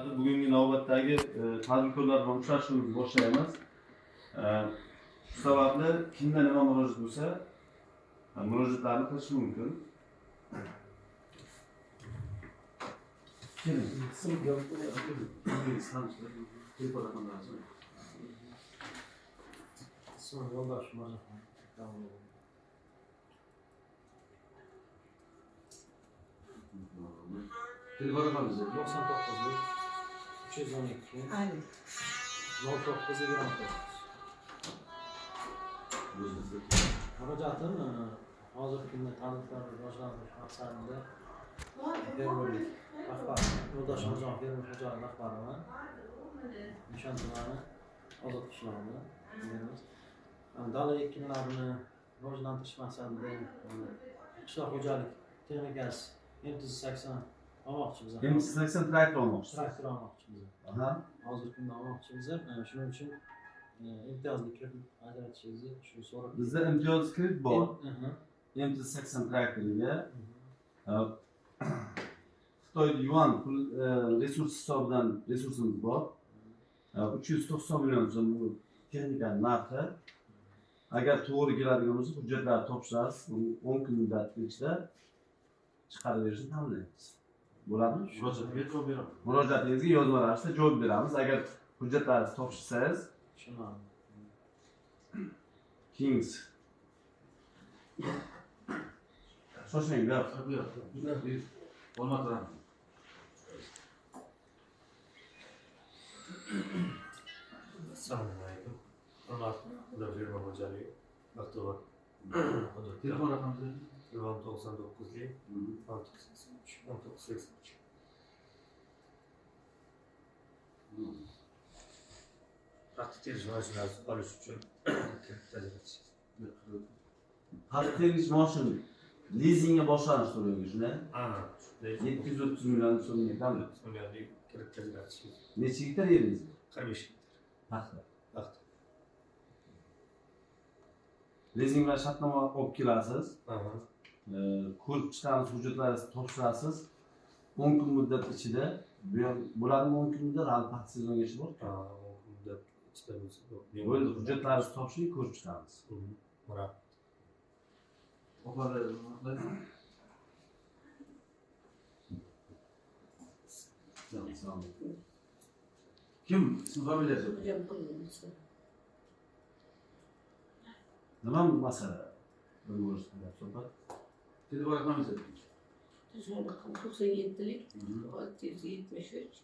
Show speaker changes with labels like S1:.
S1: Bugungi navbatdagi tadbirkorlar bilan uchrashuvimizni boshlaymiz. Shu sababli kimda nima murojaat bo'lsa, murojaatlarni qilish mumkin.
S2: Telefon raqamingiz 99 312 0929. Murojaatim hozirgi kunda tadbirkor rivojlantirish maqsadida fermerlik rahbari Yo'ldosh Mirzoyev fermer xo'jaligi rahbariman. Nishon tumani ozod qishlog'ida dala ekinlarini rivojlantirish maqsadida qishloq xo'jalik texnikasi MT80 olmoqchimiz.
S1: MT80 traktor olmoqchisiz.
S2: Traktor olmoqchimiz. Hozirgi kunda olmoqchimiz. Shuning uchun imtiyozli kredit ajratishingizni shu so'rab.
S1: Bizda imtiyozli kredit bor. MT80 traktoriga Xitoyda yuan pul resurs hisobidan resursimiz bor. 390 million so'm bu texnikaning narxi. Agar to'g'ri keladigan bo'lsa, hujjatlarni topshirasiz. 10 kun muddat ichida chiqarib berishni ta'minlaymiz. Bo'ladimi? Murojaatingizga yozma ravishda javob beramiz. Agar hujjatlaringizni topshirsangiz, Kings shoshmang, gap.
S2: Olmadan. Assalomu alaykum. Hurmatli fermer xo'jaligi Baxtiyor. Telefon raqamingiz 99 1983. Paxta terish mashinasi olish uchun
S1: Paxta terish mashin lizingga boshlanish to'lovga shunday. 730 million so'mga kam. Necha gektar yeringiz?
S2: 45 gektar.
S1: Paxta.
S2: Paxta.
S1: Lizing bilan shartnoma olib kelasiz. Ko'rib chiqamiz, hujjatlaringizni topshirasiz. 10 kun muddat ichida, bularning 10 kun muddat hali paxta sezonigacha bor.
S2: 10 kun muddat ichida bo'lsa,
S1: bo'ldi. Hujjatlaringizni topshiring, ko'rib chiqamiz.
S2: Rahmat.
S1: Kim? Ismi familiyasi? Nima masala? Bir ko'rsatib suhbat.
S2: Telefon raqamingiz
S3: 97lik 673